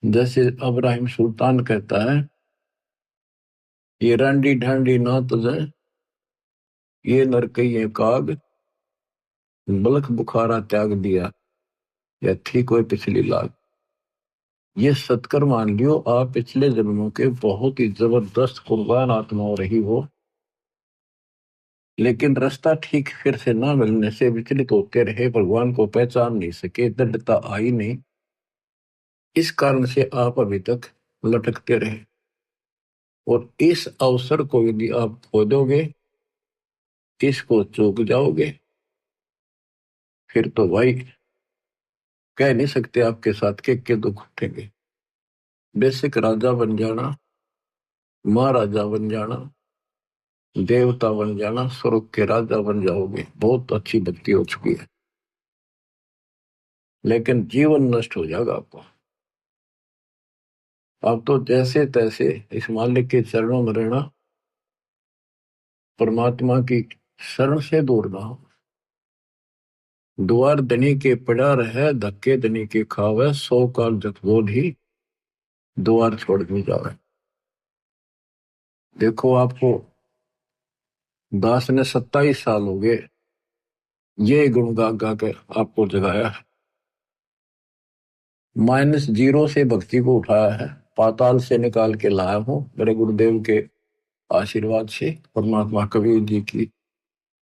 जैसे अब्राहिम सुल्तान कहता है, ये रांडी ढांडी ना तुझे, ये नरकइये काग। बलख बुखारा त्याग दिया, या थी कोई पिछली लाग। ये सत्कर मान लियो, आप पिछले जन्मों के बहुत ही जबरदस्त कुर्बान आत्मा हो रही हो, लेकिन रास्ता ठीक फिर से ना मिलने से विचलित होते रहे, भगवान को पहचान नहीं सके, दृढ़ता आई नहीं। इस कारण से आप अभी तक लटकते रहे। और इस अवसर को यदि आप खो दोगे, इसको चूक जाओगे, फिर तो भाई कह नहीं सकते आपके साथ के दुख उठेंगे। बेसिक राजा बन जाना, महाराजा बन जाना, देवता बन जाना, स्वर्ग के राजा बन जाओगे, बहुत अच्छी भक्ति हो चुकी है। लेकिन जीवन नष्ट हो जाएगा आपको। अब तो जैसे तैसे इस मालिक के चरणों में रहना, परमात्मा की शरण से दूर ना हो। द्वार धनी के पड़ा रहे, धक्के धनी के खावे। 100 काल जत बोध ही, द्वार छोड़ नहीं जावे। देखो, आपको दास ने 27 साल हो गए ये गुण गा गा के आपको जगाया है। -0 से भक्ति को उठाया है, पाताल से निकाल के लाया हूं मेरे गुरुदेव के आशीर्वाद से। परमात्मा कबीर जी की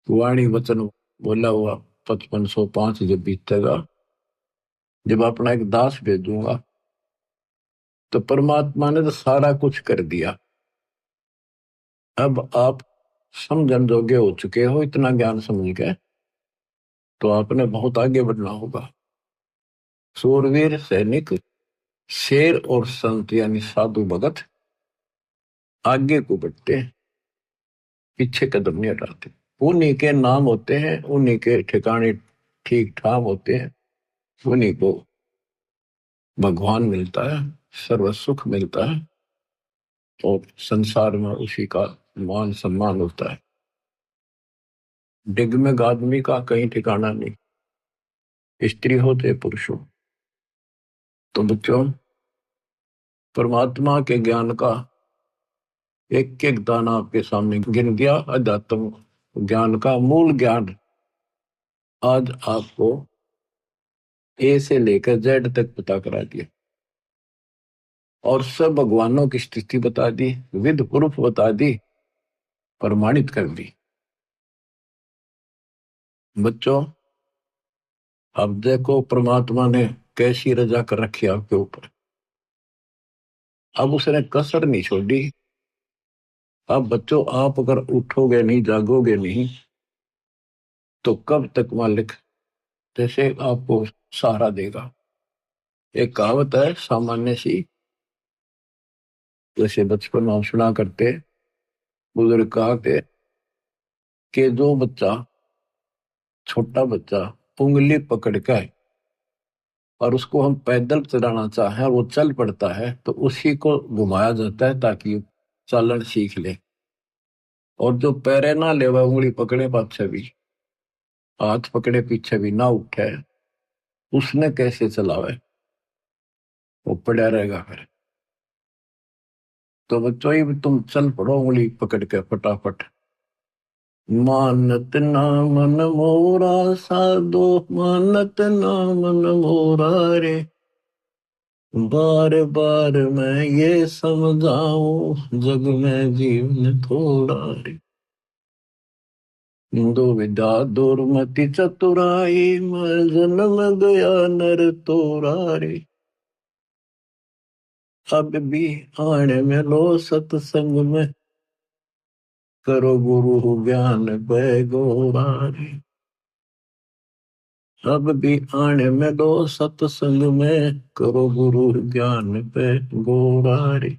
वाणी वचन बोला हुआ 5505 जब बीतेगा, जब अपना एक दास भेजूंगा, तो परमात्मा ने तो सारा कुछ कर दिया। अब आप समझन जोगे हो चुके हो इतना ज्ञान समझ के, तो आपने बहुत आगे बढ़ना होगा। सूरवीर सैनिक, शेर और संत यानी साधु भगत आगे को बढ़ते हैं, पीछे कदम नहीं हटाते। उन्हीं के नाम होते हैं, उन्हीं के ठिकाने ठीक ठाक होते हैं, उन्हीं को भगवान मिलता है, सर्व सुख मिलता है, और संसार में उसी का मान सम्मान होता है। डिगमिग आदमी का कहीं ठिकाना नहीं, स्त्री हो चाहे पुरुष हो। तो बच्चों, परमात्मा के ज्ञान का एक एक दाना आपके सामने गिन गया। अध्यात्म ज्ञान का मूल ज्ञान आज आपको ए से लेकर जेड तक पता करा दिया, और सब भगवानों की स्थिति बता दी, विद प्रूफ बता दी, प्रमाणित कर दी। बच्चों, अब देखो परमात्मा ने कैसी रजा कर रखी आपके ऊपर। अब उसने कसर नहीं छोड़ी। अब बच्चों, आप अगर उठोगे नहीं, जागोगे नहीं, तो कब तक मालिक जैसे आपको सहारा देगा। एक कहावत है सामान्य सी, जैसे बचपन में सुना करते, बुजुर्ग कहा कि जो बच्चा, छोटा बच्चा उंगली पकड़ के और उसको हम पैदल चलाना चाहें, वो चल पड़ता है, तो उसी को घुमाया जाता है ताकि चालन सीख ले। और जो पैरे ना ले, वह उंगली पकड़े पाछे भी, हाथ पकड़े पीछे भी ना उठे, उसने कैसे चलावे, वो पड़ा रहेगा फिर। तो बच्चों, ही तुम चल पड़ो उंगली पकड़ के फटाफट। मानत ना मन मोरा साधो, मानत ना मन मोरा रे, बार बार मैं ये समझाऊं, जग में जीवन थोड़ा रे। दो विद्या दुर्मति चतुराई, मैं जन्म गया नर तोरा रे। अब भी आने में लो सत्संग में, करो गुरु ज्ञान पे गोरा रे। अब भी आने में लो सत्संग में, करो गुरु ज्ञान पे गोरा रे।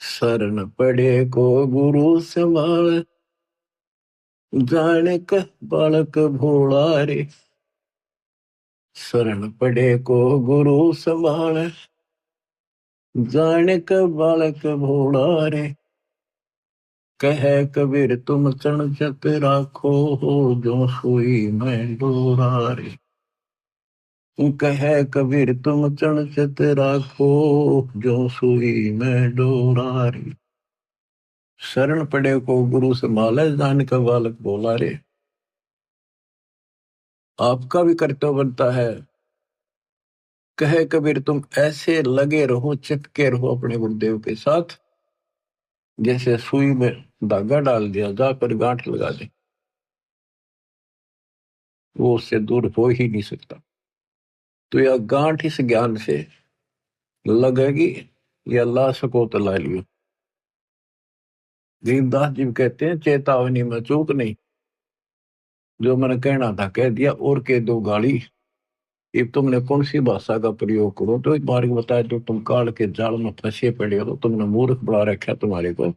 शरण पड़े को गुरु संभाल, जाने का बालक भोला रे। शरण पड़े को गुरु संभाल, जाने का बालक भोला रे। कहे कबीर तुम चरण चत राखो, हो जो सुई में डोरा रे। कहे कबीर तुम चरण चत राखो, जो सुई में डोरा रे। शरण पड़े को गुरु संभाले, जाने का बालक भोला रे। आपका भी कर्तव्य बनता है, कहे कबीर तुम ऐसे लगे रहो, चिपके रहो अपने गुरुदेव के साथ, जैसे सुई में धागा डाल दिया, जाकर गांठ लगा दे, वो उससे दूर हो ही नहीं सकता। तो यह गांठ इस ज्ञान से लगेगी, या ला सको तो ला लियो। गरीबदास जी कहते हैं, चेतावनी में चूक नहीं, जो मैंने कहना था कह दिया, और कह दो गाली। ये तुमने कौन सी भाषा का प्रयोग करो, तो एक बार बताया, तो तुम काल के जाल में फंसे पड़े हो, तुमने मूर्ख बड़ा रखा तुम्हारे को,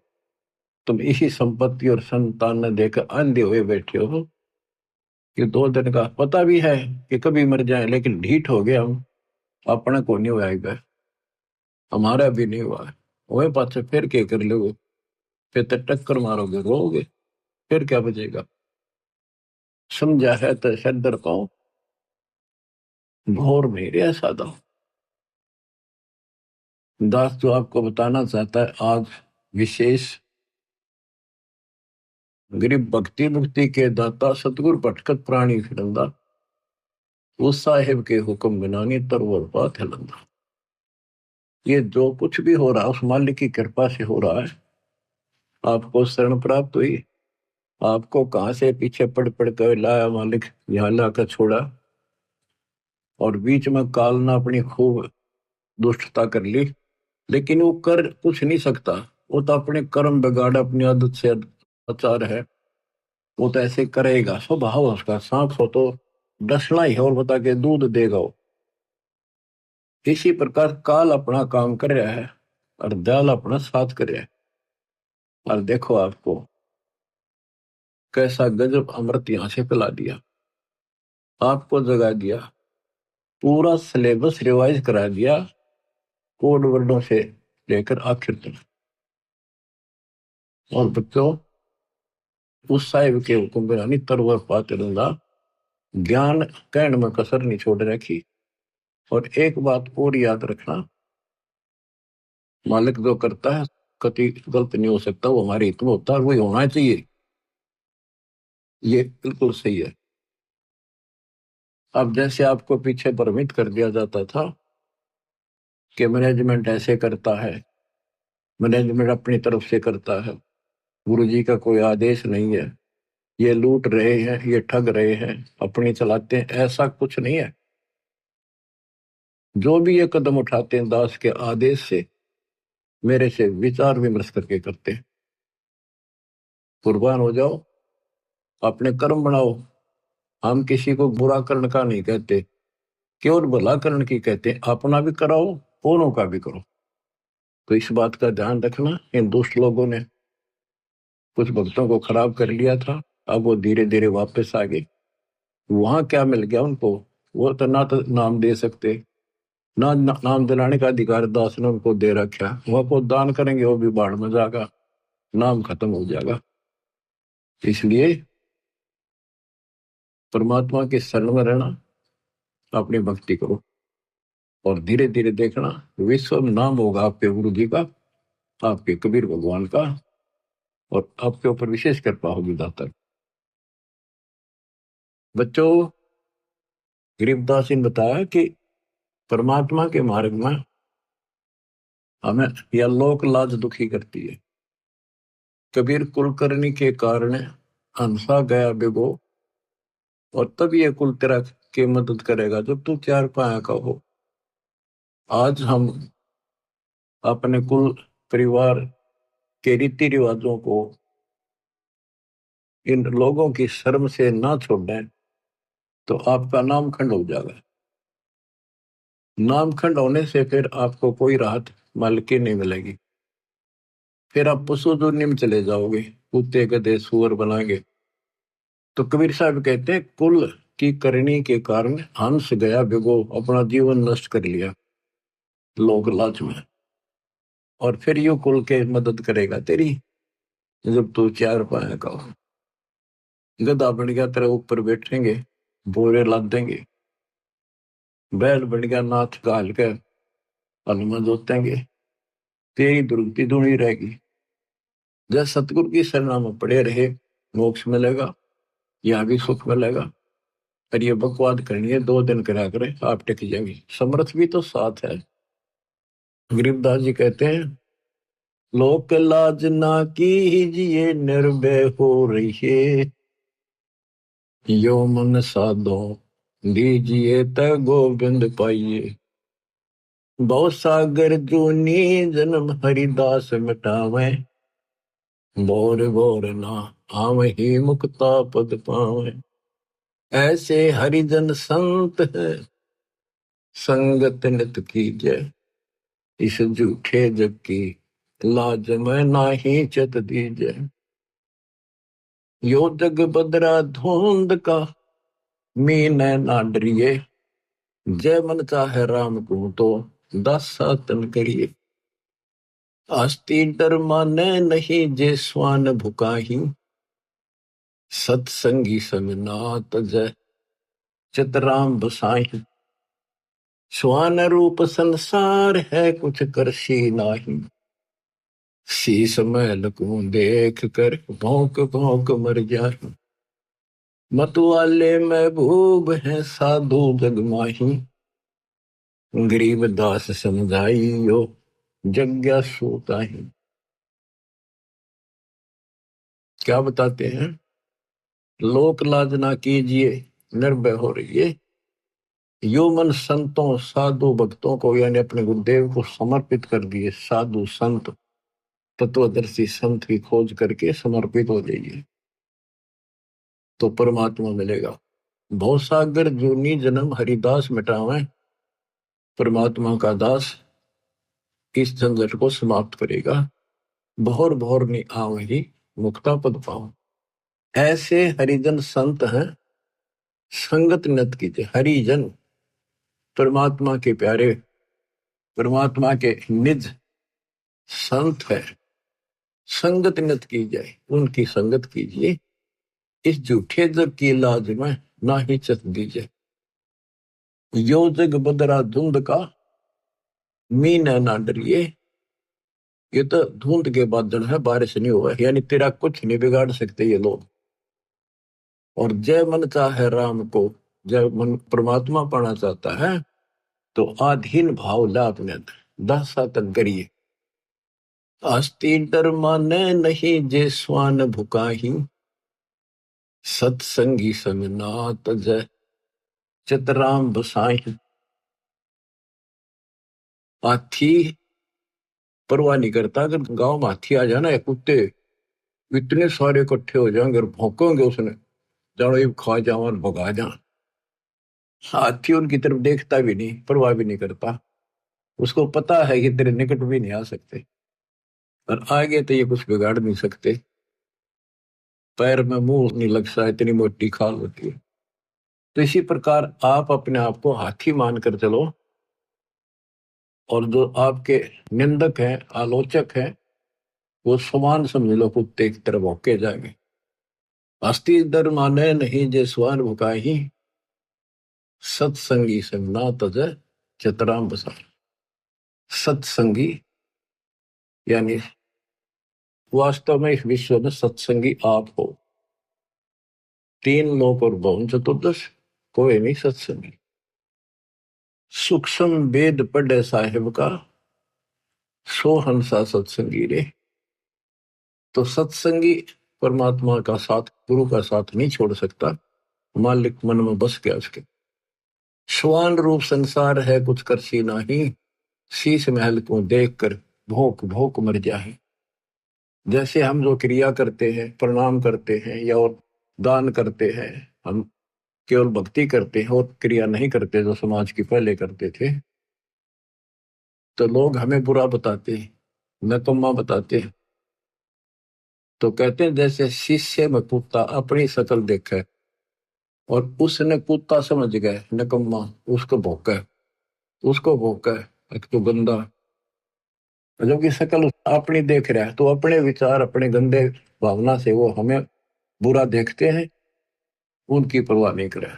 तुम इसी संपत्ति और संतान ने देकर अंधे हुए बैठे हो, कि 2 दिन का पता भी है कि कभी मर जाए, लेकिन ढीठ हो गया हम, अपना को नहीं हुआ, हमारा भी नहीं हुआ है। वही पाछे फिर क्या कर लोगे, फिर तो टक्कर मारोगे, रोगे, फिर क्या बचेगा। समझा है तो सदर पाओ, घोर मेरे साधा। दास जो आपको बताना चाहता है आज विशेष, गरीब भक्ति मुक्ति के दाता सतगुरु भटकत प्राणी फिरंदा, उस साहेब के हुक्म बिना नहीं तरवर बात है लंदा। ये जो कुछ भी हो रहा है उस मालिक की कृपा से हो रहा है। आपको शरण प्राप्त हुई, आपको कहां से पीछे पड़ पड़ कर लाया मालिक, यहाँ लाकर छोड़ा, और बीच में काल ने अपनी खूब दुष्टता कर ली, लेकिन वो कर कुछ नहीं सकता। वो तो अपने कर्म बिगाड़, अपनी आदत से आचार है, वो तो ऐसे करेगा, स्वभाव है उसका। सांप हो तो डसना ही है, और बता के दूध देगा वो। इसी प्रकार काल अपना काम कर रहा है और दयाल अपना साथ कर रहा है। और देखो आपको कैसा गजब अमृत यहां से पिला दिया, आपको जगा दिया, पूरा सिलेबस रिवाइज करा दिया, कोड वर्डों से लेकर आखिर तक। और बच्चों, उस साहिब के हुक्म बिना तरवर पाते रंगा, ज्ञान कहने में कसर नहीं छोड़ रखी। और एक बात और याद रखना, मालिक जो करता है कति गलत नहीं हो सकता, वो हमारे हित में होता है, वही होना चाहिए। ये बिल्कुल सही है। अब जैसे आपको पीछे भ्रमित कर दिया जाता था कि मैनेजमेंट ऐसे करता है, मैनेजमेंट अपनी तरफ से करता है, गुरु जी का कोई आदेश नहीं है, ये लूट रहे हैं, ये ठग रहे हैं, अपनी चलाते हैं, ऐसा कुछ नहीं है। जो भी ये कदम उठाते हैं दास के आदेश से, मेरे से विचार विमर्श करके करते हैं। कुर्बान हो जाओ, अपने कर्म बनाओ। हम किसी को बुरा करने का नहीं कहते, केवल भला करने की कहते हैं। अपना भी कराओ, औरों का भी करो। तो इस बात का ध्यान रखना। इन दुष्ट लोगों ने कुछ भक्तों को खराब कर लिया था, अब वो धीरे धीरे वापस आ गए। वहां क्या मिल गया उनको, वो तो नाम दे सकते, नाम दिलाने का अधिकार दास ने उनको दे रखा। वह को दान करेंगे, वो भी बाढ़ में जाएगा, नाम खत्म हो जाएगा। इसलिए परमात्मा के शरण में रहना, अपनी भक्ति करो, और धीरे धीरे देखना विश्व में नाम होगा आपके गुरु जी का, आपके कबीर भगवान का, और आपके ऊपर विशेष कृपा होगी दाता। बच्चों, गरीबदास जी ने बताया कि परमात्मा के मार्ग में हमें यह लोक लाज दुखी करती है। कबीर कुलकर्णी के कारण हंसा गया बिगो, और तब ये कुल तेरा के मदद करेगा जब तू चार पाया का हो। आज हम अपने कुल परिवार के रीति रिवाजों को, इन लोगों की शर्म से ना छोड़ें तो आपका नामखंड हो जाएगा। नामखंड होने से फिर आपको कोई राहत मालिक की नहीं मिलेगी। फिर आप पशु दुनिया में चले जाओगे, कुत्ते गधे सुअर बनाएंगे। तो कबीर साहब कहते हैं कुल की करनी के कारण हंस गया भिगो, अपना जीवन नष्ट कर लिया लोक लाज में। और फिर यू कुल के मदद करेगा तेरी जब तू चार पाया का हो। गधा बन गया तेरे ऊपर बैठेंगे, बोरे लाद देंगे। बैल बन गया नाथ गाल के हनुमान जोतेंगे, तेरी दुर्गति दूनी रहेगी। जब सतगुरु की शरणा में पड़े रहे, मोक्ष मिलेगा, यहाँ भी सुख मिलेगा। और ये बकवाद करनी है 2 दिन करा करे, आप टिक जाएंगे। समर्थ भी तो साथ है। गरीबदास जी कहते हैं, लोक लाज ना कीजिए निर्भय हो रहिए, यो मन साधो दीजिए त गोविंद पाइए। बहु सागर जूनी जन्म हरिदास मिटावे, बोर बोर ना आवहि मुक्ता पद पावे। ऐसे हरिजन संत है संगत नित कीजय, इस झूठे जग की लाज में नाही चत दीजय। यो जग बदरा धुंध का मीन ना डरिए, जय मन चाहे राम को तो दासा तन करिए। आस्ती डर माने नहीं जे स्वान भुकाही, सत्संगी समिनात जय चितराम बसाही। स्वान रूप संसार है कुछ करसी नाही, शीस महल को देख कर भौंक भौंक मर जाही। मतवाले महबूब है साधु जग माही, गरीब दास समझाइयो जग्ञा सोताही। क्या बताते हैं, लोक लाज ना कीजिए निर्भय हो रहिए, यो मन संतों साधु भक्तों को यानी अपने गुरुदेव को समर्पित कर दिए। साधु संत तत्वदर्शी संत की खोज करके समर्पित हो जाइए तो परमात्मा मिलेगा। भवसागर जूनी जन्म हरिदास मिटावे, परमात्मा का दास इस झंझट को समाप्त करेगा। भोर भोर नि आवहि मुक्ता पद पाऊं। ऐसे हरिजन संत हैं, संगत नत कीजिए। हरिजन परमात्मा के प्यारे, परमात्मा के निज संत है, संगत नत की जाए, उनकी संगत कीजिए। इस झूठे जग की लाज में ना ही चत दीजिए। यो जग बदरा धुंध का, मीन ना डरिए। ये तो धुंध के बादल है, बारिश नहीं हुआ, यानी तेरा कुछ नहीं बिगाड़ सकते ये लोग। और जय मन चाहे राम को, जय मन परमात्मा पाना चाहता है तो आधीन भाव ला अपने दासा तक करिए। आस्ती डर माने नहीं जे स्वान भुकाही, सत्संगी समनात जय चितराम बसाही। हाथी परवाह नहीं करता, अगर गांव में हाथी आ जाना, कुत्ते इतने सारे इकट्ठे हो जाएंगे और भौंकेंगे उसने, जानो ये खा जाओ और भगा जा। हाथी उनकी तरफ देखता भी नहीं, परवाह भी नहीं करता, उसको पता है कि तेरे निकट भी नहीं आ सकते और आगे तो ये कुछ बिगाड़ नहीं सकते। पैर में मुंह नहीं लगता, इतनी मोटी खाल होती है। तो इसी प्रकार आप अपने आप को हाथी मानकर चलो, और जो आपके निंदक हैं, आलोचक हैं, वो समान समझ लो, कुत्ते की तरफ भौंके जाएंगे। हस्ती डर माने नहीं जे स्वान भुकाही, सत्संगी संगना तज चितराम बसा। सत्संगी यानी वास्तव में इस विश्व में सत्संगी आप हो। तीन लोक और भवन चतुर्दश, कोई नहीं सत्संगी। सूक्ष्म वेद पढ़े साहिब का, सो हंसा सत्संगी रे। तो सत्संगी परमात्मा का साथ, गुरु का साथ नहीं छोड़ सकता, मालिक मन में बस गया उसके। स्वान रूप संसार है कुछ करसी नाही, शीश महल को देख कर भोंक भोंक मर जाए। जैसे हम जो क्रिया करते हैं, प्रणाम करते हैं या और दान करते हैं, हम केवल भक्ति करते हैं और क्रिया नहीं करते जो समाज की पहले करते थे, तो लोग हमें बुरा बताते हैं, नकम्मा बताते हैं। तो कहते हैं जैसे शीशे में कुत्ता अपनी शक्ल देखे और उसने कुत्ता समझ गए नकम्मा, उसको भौंका, उसको भौंका, एक तो गंदा, जबकि शक्ल अपनी देख रहा है, तो अपने विचार, अपने गंदे भावना से वो हमें बुरा देखते हैं, उनकी परवाह नहीं करे।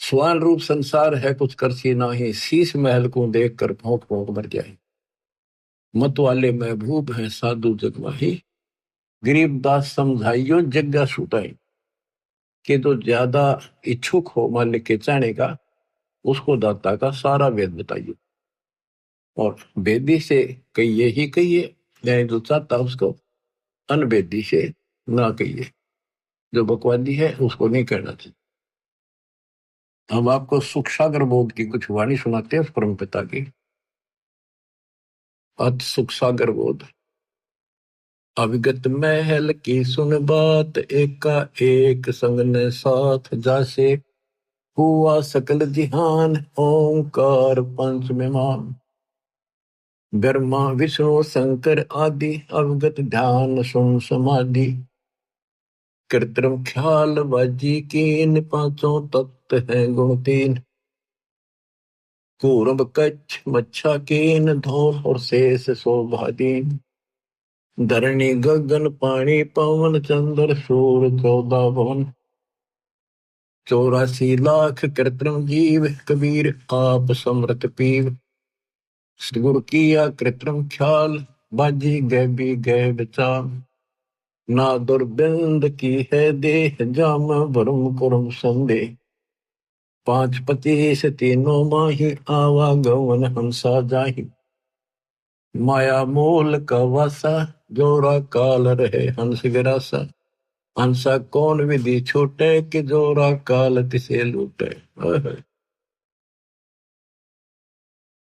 स्वान रूप संसार है कुछ करसी नाही, शीश महल को देख कर भौंक भौंक मर जाए। मत वाले महबूब है साधु जग माही, गरीबदास समझाइयो जग्गा सुताई। कि जो ज्यादा इच्छुक हो मालिक के चाहने का, उसको दाता का सारा वेद बताइए, और वेदी से कहिए ही कहिए, यानी जो चाहता उसको अनवेदी से ना कहिए, जो बकवादी है उसको नहीं कहना चाहिए। हम आपको सुख सागर बोध की कुछ वाणी सुनाते हैं परम पिता की। अत सुख सागर बोध, अविगत महल की सुन बात, एका एक संग ने साथ जासे, हुआ सकल जिहान ओंकार पंच में मान। ब्रह्मा विष्णु शंकर आदि, अवगत ध्यान सुन समाधि। कृत्रिम ख्याल बाजी कीन, पांचों तत्व हैं गुण तीन। कूर्म कच्छ मच्छा कीन, धौल और शेष शोभादीन। धरणी गगन पानी पवन, चंद्र सूर्य 14 भवन। 84 लाख कृत्रिम जीव, कबीर आप समृत पीव। गुरु किया कृत्रिम ख्याल, बाजी गए भी गए विचार। ना दुर्बिंद की है देह, जाम भरम कुरम संदेह। 5 25 तीनों माही, आवागमन हंसा जाही। माया मोल का वासा, जोरा काल रहे हंस गिरासा। हंसा कौन विधि छूटे, कि जोरा काल तिसे लूटे।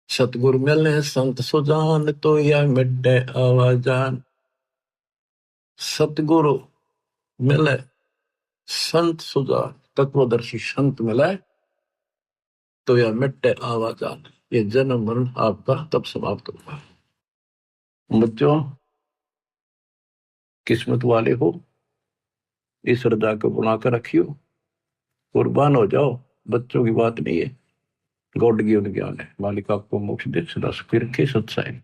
सतगुरु मिले संत सुजान, तो यह मिटे आवाजान। सतगुरु मिले संत सुजान, तत्वदर्शी संत मिले, तो यह मिटे आवाजान। ये जन्म मरण आपका तब समाप्त होगा। बच्चों, किस्मत वाले हो, इस हृदय को बनाकर रखियो, कुर्बान हो जाओ। बच्चों की बात नहीं है, गॉड गिवन ज्ञान है। मालिक आपको मोक्ष दे, सदा सुखी रखे। सत्साई।